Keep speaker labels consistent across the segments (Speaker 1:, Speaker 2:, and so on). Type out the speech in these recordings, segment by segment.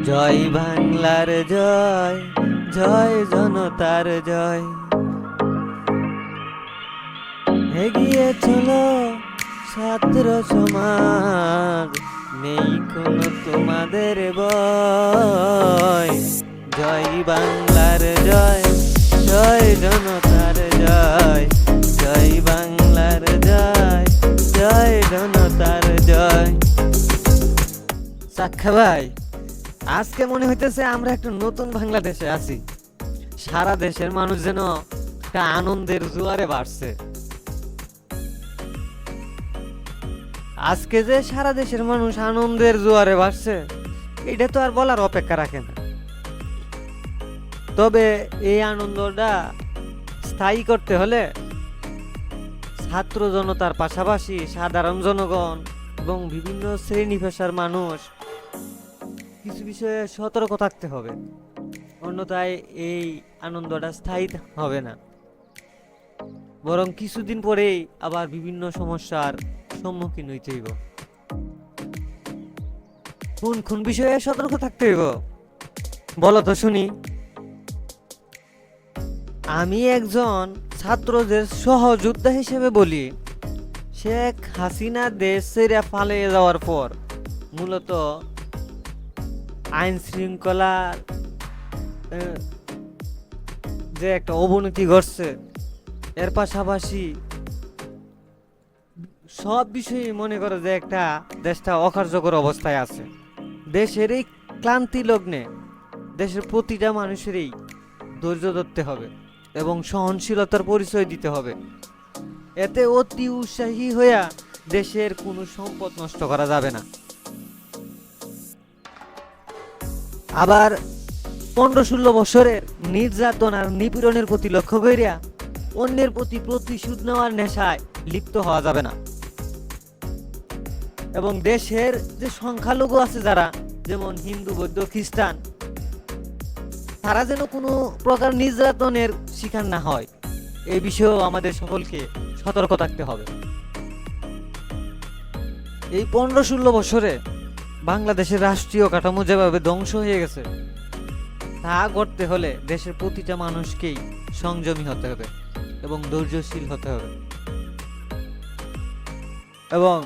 Speaker 1: জয় বাংলার জয়, জয় জনতার জয়। এগিয়ে চলো ছাত্র সমাজ, নেই কোনো তোমাদের ভয়। জয় বাংলার জয়, জয় জনতার জয়। জয় বাংলার জয়, জয় জনতার জয়। সাক্ষা ভাই, আজকে মনে হইতেছে আমরা একটা নতুন বাংলাদেশে আছি। সারা দেশের মানুষ যেন একটা আনন্দের জোয়ারে বাড়ছে। আজকে যে সারা দেশের মানুষ আনন্দের জোয়ারে বাড়ছে, এটা তো আর বলার অপেক্ষা রাখে না। তবে এই আনন্দটা স্থায়ী করতে হলে ছাত্র জনতার পাশাপাশি সাধারণ জনগণ এবং বিভিন্ন শ্রেণী পেশার মানুষ কিছু বিষয়ে সতর্ক থাকতে হবে, অন্যথায় এই আনন্দটা স্থায়ী হবে না, বরং কিছুদিন পরেই আবার বিভিন্ন সমস্যার সম্মুখীন হইতে হইব। কোন কোন বিষয়ে সতর্ক থাকতে হইব বলো তো শুনি। আমি একজন ছাত্রদের সহযোদ্ধা হিসেবে বলি, শেখ হাসিনা দেশ ছেড়ে পালিয়ে যাওয়ার পর মূলত আইন শৃঙ্খলার যে একটা অবনতি ঘটছে, এর পাশাপাশি সব বিষয়ে মনে করো যে একটা দেশটা অকার্যকর অবস্থায় আছে। দেশের এই ক্লান্তি লগ্নে দেশের প্রতিটা মানুষেরই ধৈর্য ধরতে হবে এবং সহনশীলতার পরিচয় দিতে হবে। এতে অতি উৎসাহী হইয়া দেশের কোনো সম্পদ নষ্ট করা যাবে না। আবার 15-16 বছরের নির্যাতন আর নিপীড়নের প্রতি লক্ষ্য করিয়া অন্যের প্রতি প্রতিশোধ নেওয়ার নেশায় লিপ্ত হওয়া যাবে না। এবং দেশের যে সংখ্যালঘু আছে যারা, যেমন হিন্দু, বৌদ্ধ, খ্রিস্টান, তারা যেন কোনো প্রকার নির্যাতনের শিকার না হয়, এই বিষয়েও আমাদের সকলকে সতর্ক থাকতে হবে। এই 15-16 বছরে বাংলাদেশের রাষ্ট্রীয় কাঠামো যেভাবে ধ্বংস হয়ে গেছে, তা করতে হলে দেশের প্রতিটা মানুষকেই সংযমী হতে হবে এবং ধৈর্যশীল হতে হবে এবং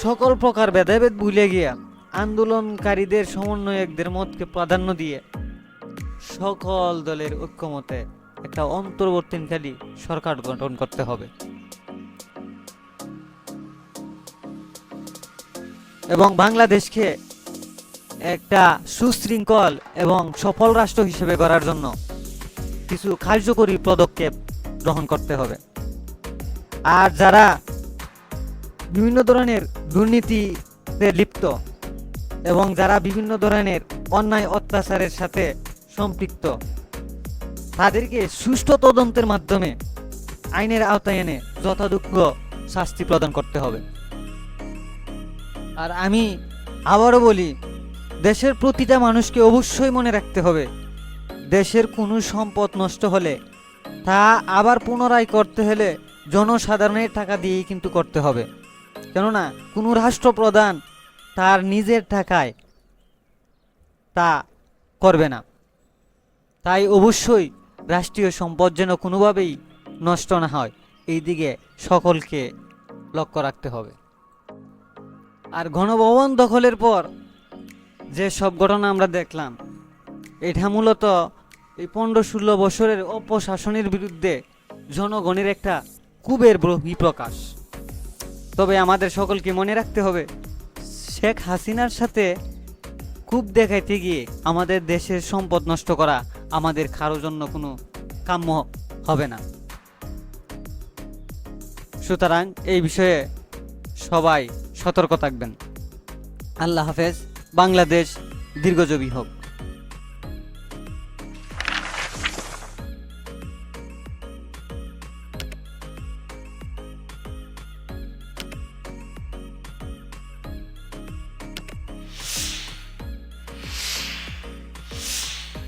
Speaker 1: সকল প্রকার ভেদাভেদ ভুলে গিয়া আন্দোলনকারীদের সমন্বয়কদের মতকে প্রাধান্য দিয়ে সকল দলের ঐক্যমতে একটা অন্তর্বর্তীকালী সরকার গঠন করতে হবে এবং বাংলাদেশকে একটা সুশৃঙ্খল এবং সফল রাষ্ট্র হিসেবে গড়ার জন্য কিছু কার্যকরী পদক্ষেপ গ্রহণ করতে হবে। আর যারা বিভিন্ন ধরনের দুর্নীতিতে লিপ্ত এবং যারা বিভিন্ন ধরনের অন্যায় অত্যাচারের সাথে সম্পৃক্ত, তাদেরকে সুষ্ঠু তদন্তের মাধ্যমে আইনের আওতায় এনে যথাযোগ্য শাস্তি প্রদান করতে হবে। আর আমি আবারও বলি, দেশের প্রতিটা মানুষকে অবশ্যই মনে রাখতে হবে, দেশের কোনো সম্পদ নষ্ট হলে তা আবার পুনরায় করতে হলে জনসাধারণের টাকা দিয়েই কিন্তু করতে হবে। কেননা কোনো রাষ্ট্রপ্রধান তার নিজের টাকায় তা করবে না। তাই অবশ্যই রাষ্ট্রীয় সম্পদ যেন কোনোভাবেই নষ্ট না হয়, এই দিকে সকলকে লক্ষ্য রাখতে হবে। আর গণভবন দখলের পর যে সব ঘটনা আমরা দেখলাম, এটা মূলত এই 15-16 বছরের অপশাসনের বিরুদ্ধে জনগণের একটা ক্ষোভের বহিঃপ্রকাশ। তবে আমাদের সকলকে মনে রাখতে হবে, শেখ হাসিনার সাথে ক্ষোভ দেখাইতে গিয়ে আমাদের দেশের সম্পদ নষ্ট করা আমাদের কারোর জন্য কোনো কাম্য হবে না। সুতরাং এই বিষয়ে সবাই সতর্ক থাকবেন। আল্লাহ হাফেজ। বাংলাদেশ দীর্ঘজীবী হোক।